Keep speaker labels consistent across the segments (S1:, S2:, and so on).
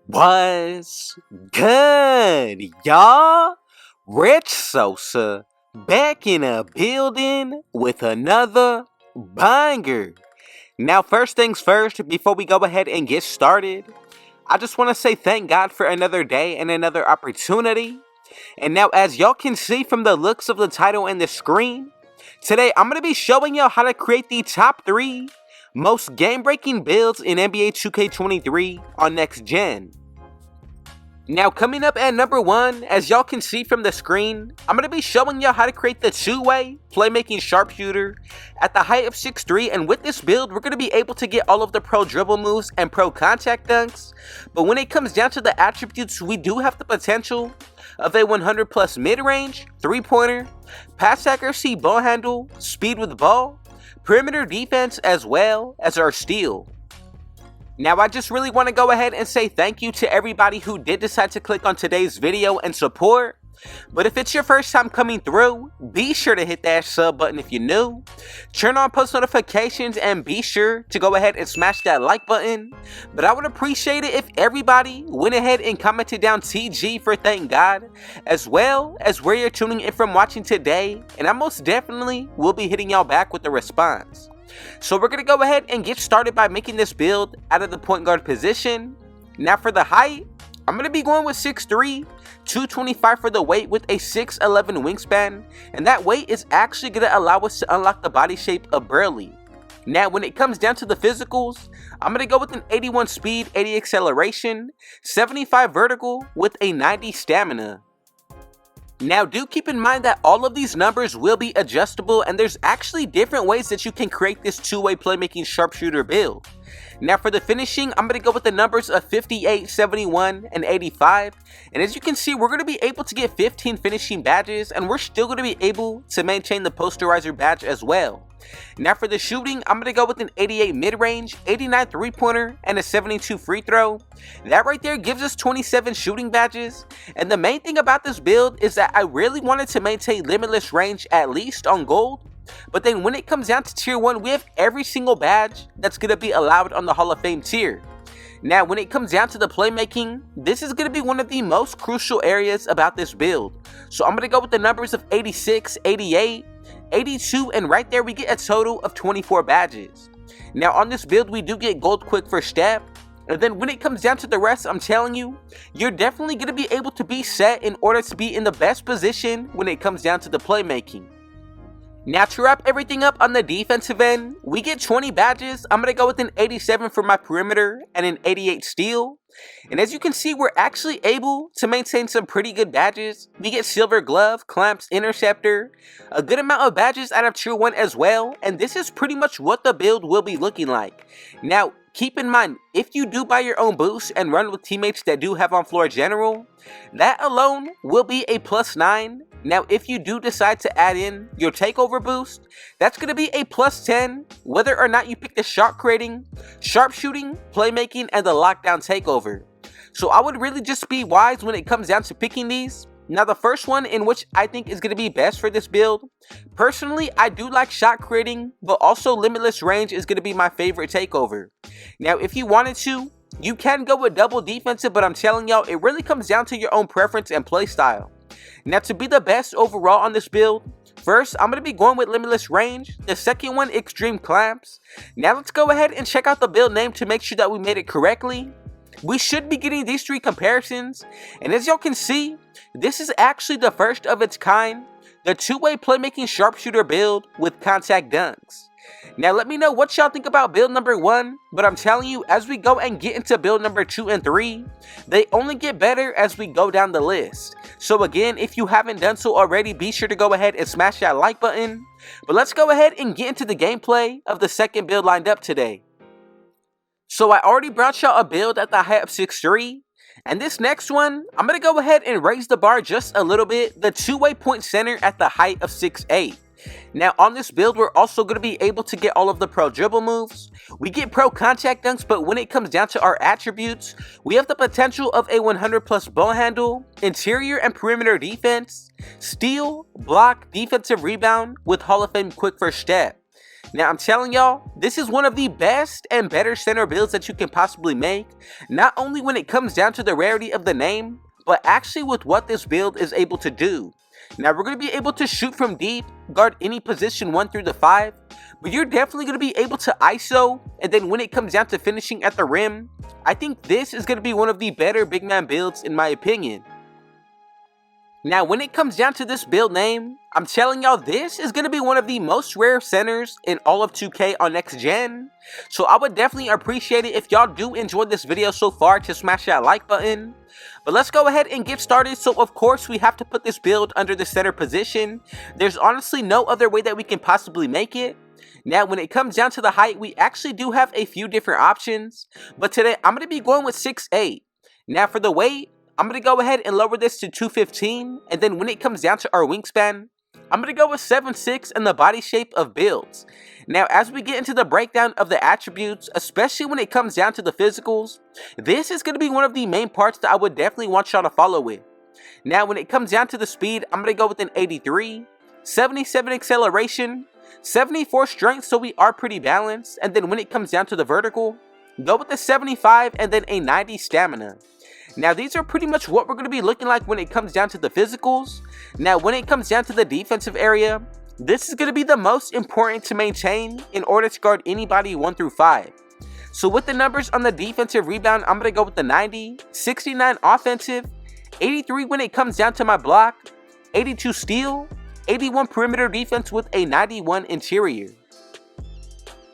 S1: What's good, y'all? Rich Sosa back in a building with another banger. Now, first things first, before we go ahead and get started, I just want to say thank God for another day and another opportunity. And now, as y'all can see from the looks of the title and the screen, today I'm going to be showing y'all how to create the top 3 most game-breaking builds in NBA 2K23 on next gen. Now, coming up at number 1, as y'all can see from the screen, I'm going to be showing y'all how to create the two-way playmaking sharpshooter at the height of 6'3", and with this build, we're going to be able to get all of the pro dribble moves and pro contact dunks. But when it comes down to the attributes, we do have the potential of a 100 plus mid-range, 3-pointer, pass accuracy, ball handle, speed with the ball, perimeter defense, as well as our steal. Now, I just really want to go ahead and say thank you to everybody who did decide to click on today's video and support. But if it's your first time coming through, be sure to hit that sub button if you're new. Turn on post notifications and be sure to go ahead and smash that like button. But I would appreciate it if everybody went ahead and commented down TG for thank God, as well as where you're tuning in from watching today. And I most definitely will be hitting y'all back with a response. So we're going to go ahead and get started by making this build out of the point guard position. Now for the height, I'm going to be going with 6'3", 225 for the weight with a 6'11 wingspan. And that weight is actually going to allow us to unlock the body shape of Burley. Now when it comes down to the physicals, I'm going to go with an 81 speed, 80 acceleration, 75 vertical with a 90 stamina. Now do keep in mind that all of these numbers will be adjustable, and there's actually different ways that you can create this two-way playmaking sharpshooter build. Now for the finishing, I'm going to go with the numbers of 58, 71, and 85. And as you can see, we're going to be able to get 15 finishing badges, and we're still going to be able to maintain the posterizer badge as well. Now for the shooting, I'm going to go with an 88 mid-range, 89 3-pointer, and a 72 free throw. That right there gives us 27 shooting badges. And the main thing about this build is that I really wanted to maintain limitless range at least on gold. But then when it comes down to tier 1, we have every single badge that's going to be allowed on the Hall of Fame tier. Now when it comes down to the playmaking, this is going to be one of the most crucial areas about this build. So I'm going to go with the numbers of 86, 88, 82, and right there we get a total of 24 badges. Now on this build we do get gold quick first step, and then when it comes down to the rest, I'm telling you, you're definitely going to be able to be set in order to be in the best position when it comes down to the playmaking. Now to wrap everything up on the defensive end, we get 20 badges. I'm going to go with an 87 for my perimeter and an 88 steal. And as you can see, we're actually able to maintain some pretty good badges. We get silver glove, clamps, interceptor, a good amount of badges out of tier 1 as well. And this is pretty much what the build will be looking like. Now, keep in mind, if you do buy your own boost and run with teammates that do have on floor general, that alone will be a +9. Now, if you do decide to add in your takeover boost, that's going to be a +10, whether or not you pick the shot creating, sharpshooting, playmaking, and the lockdown takeover. So I would really just be wise when it comes down to picking these. Now, the first one in which I think is going to be best for this build, personally, I do like shot creating, but also limitless range is going to be my favorite takeover. Now, if you wanted to, you can go with double defensive, but I'm telling y'all, it really comes down to your own preference and play style. Now to be the best overall on this build, first I'm going to be going with limitless range, the second one extreme clamps. Now let's go ahead and check out the build name to make sure that we made it correctly. We should be getting these 3 comparisons, and as y'all can see, this is actually the first of its kind, the two-way playmaking sharpshooter build with contact dunks. Now let me know what y'all think about build number 1, but I'm telling you, as we go and get into build number 2 and 3, they only get better as we go down the list. So again, if you haven't done so already, be sure to go ahead and smash that like button. But let's go ahead and get into the gameplay of the second build lined up today. So I already brought y'all a build at the height of 6'3", and this next one, I'm going to go ahead and raise the bar just a little bit, the two-way point center at the height of 6'8". Now on this build, we're also going to be able to get all of the pro dribble moves. We get pro contact dunks, but when it comes down to our attributes, we have the potential of a 100 plus ball handle, interior and perimeter defense, steal, block, defensive rebound with Hall of Fame quick first step. Now I'm telling y'all, this is one of the best and better center builds that you can possibly make, not only when it comes down to the rarity of the name, but actually with what this build is able to do. Now we're going to be able to shoot from deep, guard any position 1 through the 5, but you're definitely going to be able to ISO, and then when it comes down to finishing at the rim, I think this is going to be one of the better big man builds in my opinion. Now when it comes down to this build name, I'm telling y'all this is going to be one of the most rare centers in all of 2K on next gen. So I would definitely appreciate it if y'all do enjoy this video so far to smash that like button. But let's go ahead and get started. So of course we have to put this build under the center position. There's honestly no other way that we can possibly make it. Now when it comes down to the height, we actually do have a few different options. But today I'm going to be going with 6'8". Now for the weight, I'm going to go ahead and lower this to 215, and then when it comes down to our wingspan, I'm going to go with 7'6" and the body shape of builds. Now as we get into the breakdown of the attributes, especially when it comes down to the physicals, this is going to be one of the main parts that I would definitely want y'all to follow with. Now when it comes down to the speed, I'm going to go with an 83, 77 acceleration, 74 strength, so we are pretty balanced, and then when it comes down to the vertical, go with the 75 and then a 90 stamina. Now these are pretty much what we're going to be looking like when it comes down to the physicals. Now when it comes down to the defensive area, this is going to be the most important to maintain in order to guard anybody 1 through 5. So with the numbers on the defensive rebound, I'm going to go with the 90, 69 offensive, 83 when it comes down to my block, 82 steal, 81 perimeter defense with a 91 interior.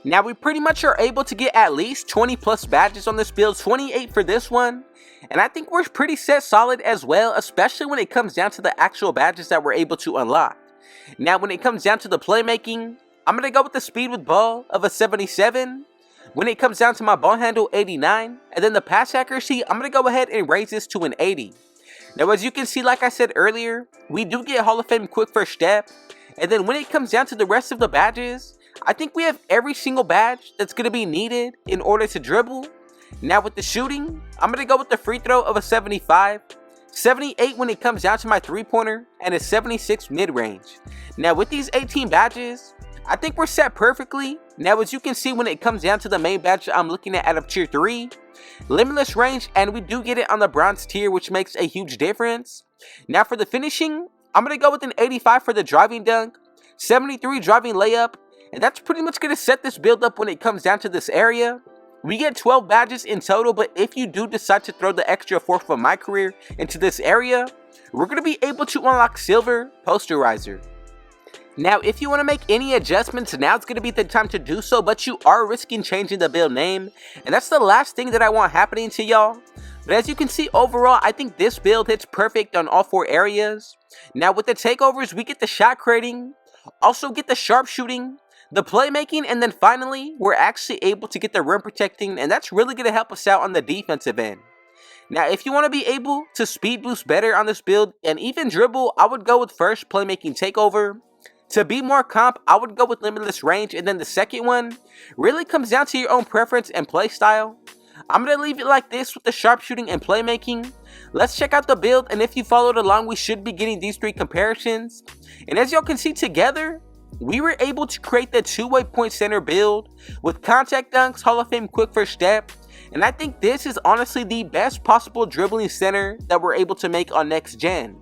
S1: Now we pretty much are able to get at least 20 plus badges on this build, 28 for this one. And I think we're pretty set solid as well, especially when it comes down to the actual badges that we're able to unlock. Now when it comes down to the playmaking, I'm going to go with the speed with ball of a 77. When it comes down to my ball handle, 89. And then the pass accuracy, I'm going to go ahead and raise this to an 80. Now as you can see, like I said earlier, we do get Hall of Fame quick first step. And then when it comes down to the rest of the badges, I think we have every single badge that's going to be needed in order to dribble. Now with the shooting, I'm going to go with the free throw of a 75, 78 when it comes down to my 3-pointer, and a 76 mid-range. Now with these 18 badges, I think we're set perfectly. Now as you can see, when it comes down to the main badge I'm looking at out of tier 3, limitless range, and we do get it on the bronze tier, which makes a huge difference. Now for the finishing, I'm going to go with an 85 for the driving dunk, 73 driving layup, and that's pretty much going to set this build up when it comes down to this area. We get 12 badges in total, but if you do decide to throw the extra 4th of my career into this area, we're going to be able to unlock silver posterizer. Now if you want to make any adjustments, now's going to be the time to do so, but you are risking changing the build name, and that's the last thing that I want happening to y'all. But as you can see, overall I think this build hits perfect on all 4 areas. Now with the takeovers, we get the shot creating, also get the sharpshooting, the playmaking, and then finally, we're actually able to get the rim protecting, and that's really going to help us out on the defensive end. Now, if you want to be able to speed boost better on this build and even dribble, I would go with first playmaking takeover. To be more comp, I would go with limitless range, and then the second one really comes down to your own preference and play style. I'm going to leave it like this with the sharpshooting and playmaking. Let's check out the build, and if you followed along, we should be getting these 3 comparisons. And as y'all can see together, we were able to create the 2-way point center build with contact dunks, Hall of Fame quick first step, and I think this is honestly the best possible dribbling center that we're able to make on next gen.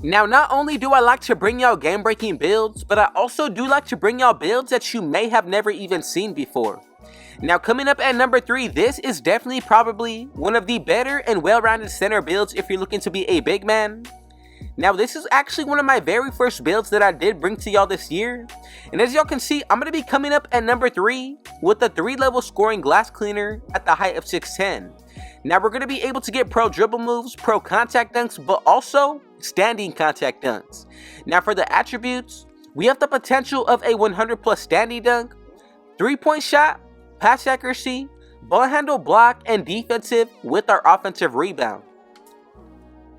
S1: Now not only do I like to bring y'all game breaking builds, but I also do like to bring y'all builds that you may have never even seen before. Now coming up at number 3, this is definitely probably one of the better and well-rounded center builds if you're looking to be a big man. Now this is actually one of my very first builds that I did bring to y'all this year, and as y'all can see, I'm going to be coming up at number 3 with the 3-level scoring glass cleaner at the height of 6'10". Now we're going to be able to get pro dribble moves, pro contact dunks, but also standing contact dunks. Now for the attributes, we have the potential of a 100 plus standing dunk, 3-point shot, pass accuracy, ball handle, block, and defensive with our offensive rebound.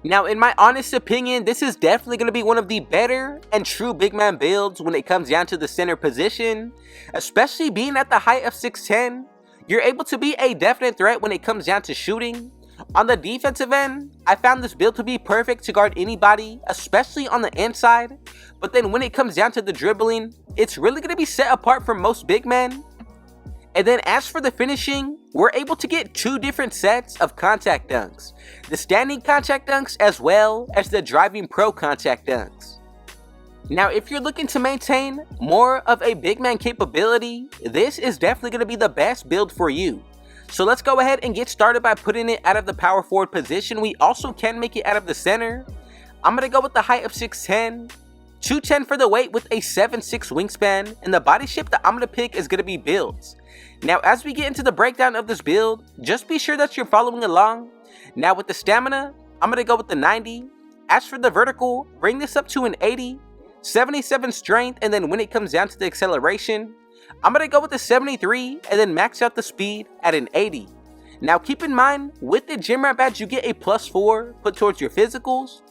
S1: Now, in my honest opinion, this is definitely going to be one of the better and true big man builds when it comes down to the center position. Especially being at the height of 6'10", you're able to be a definite threat when it comes down to shooting. On the defensive end, I found this build to be perfect to guard anybody, especially on the inside, but then when it comes down to the dribbling, it's really going to be set apart from most big men. And then as for the finishing, we're able to get 2 different sets of contact dunks, the standing contact dunks as well as the driving pro contact dunks. Now if you're looking to maintain more of a big man capability, this is definitely going to be the best build for you. So let's go ahead and get started by putting it out of the power forward position. We also can make it out of the center. I'm going to go with the height of 6'10", 210 for the weight with a 7'6" wingspan, and the body shape that I'm going to pick is going to be builds. Now as we get into the breakdown of this build, just be sure that you're following along. Now with the stamina, I'm going to go with the 90. As for the vertical, bring this up to an 80, 77 strength, and then when it comes down to the acceleration, I'm going to go with the 73 and then max out the speed at an 80. Now keep in mind, with the gym rat badge you get a +4 put towards your physicals.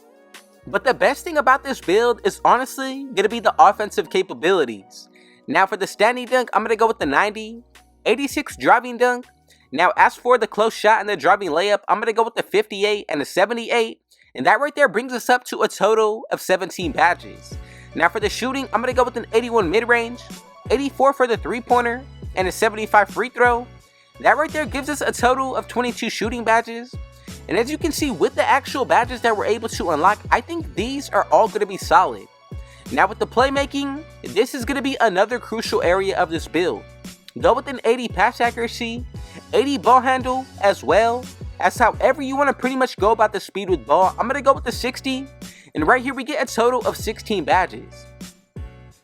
S1: But the best thing about this build is honestly going to be the offensive capabilities. Now for the standing dunk, I'm going to go with the 90, 86 driving dunk. Now as for the close shot and the driving layup, I'm going to go with the 58 and the 78. And that right there brings us up to a total of 17 badges. Now for the shooting, I'm going to go with an 81 mid-range, 84 for the 3-pointer, and a 75 free throw. That right there gives us a total of 22 shooting badges. And as you can see with the actual badges that we're able to unlock, I think these are all going to be solid. Now with the playmaking, this is going to be another crucial area of this build. Go with an 80 pass accuracy, 80 ball handle, as well as however you want to pretty much go about the speed with ball. I'm going to go with the 60, and right here we get a total of 16 badges.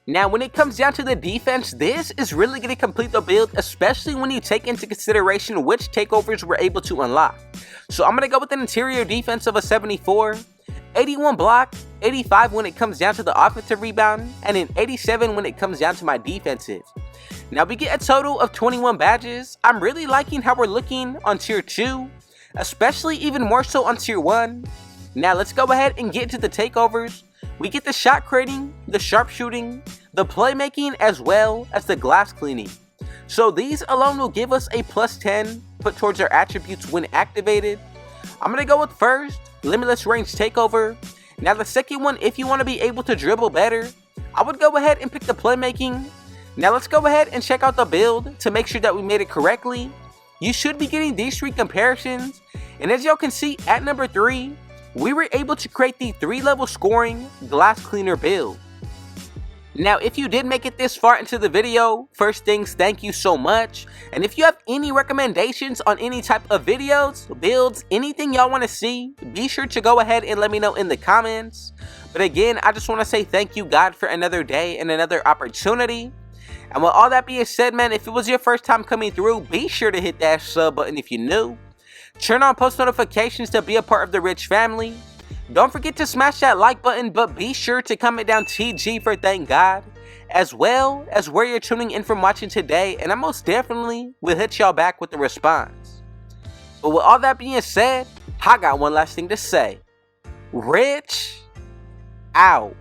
S1: Now when it comes down to the defense, this is really going to complete the build, especially when you take into consideration which takeovers we're able to unlock. So I'm going to go with an interior defense of a 74, 81 block, 85 when it comes down to the offensive rebound, and an 87 when it comes down to my defensive. Now we get a total of 21 badges. I'm really liking how we're looking on tier 2, especially even more so on tier 1. Now let's go ahead and get into the takeovers. We get the shot creating, the sharpshooting, the playmaking, as well as the glass cleaning. So these alone will give us a +10 put towards our attributes when activated. I'm going to go with first, limitless range takeover. Now the second one, if you want to be able to dribble better, I would go ahead and pick the playmaking. Now let's go ahead and check out the build to make sure that we made it correctly. You should be getting these 3 comparisons, and as y'all can see at number 3, we were able to create the 3-level scoring glass cleaner build. Now if you did make it this far into the video, first things, thank you so much. And if you have any recommendations on any type of videos, builds, anything y'all want to see, be sure to go ahead and let me know in the comments. But again, I just want to say thank you God for another day and another opportunity. And with all that being said, man, if it was your first time coming through, be sure to hit that sub button if you're new. Turn on post notifications to be a part of the Rich family. Don't forget to smash that like button, but be sure to comment down TG for thank God, as well as where you're tuning in from watching today, and I most definitely will hit y'all back with the response. But with all that being said, I got one last thing to say. Rich out.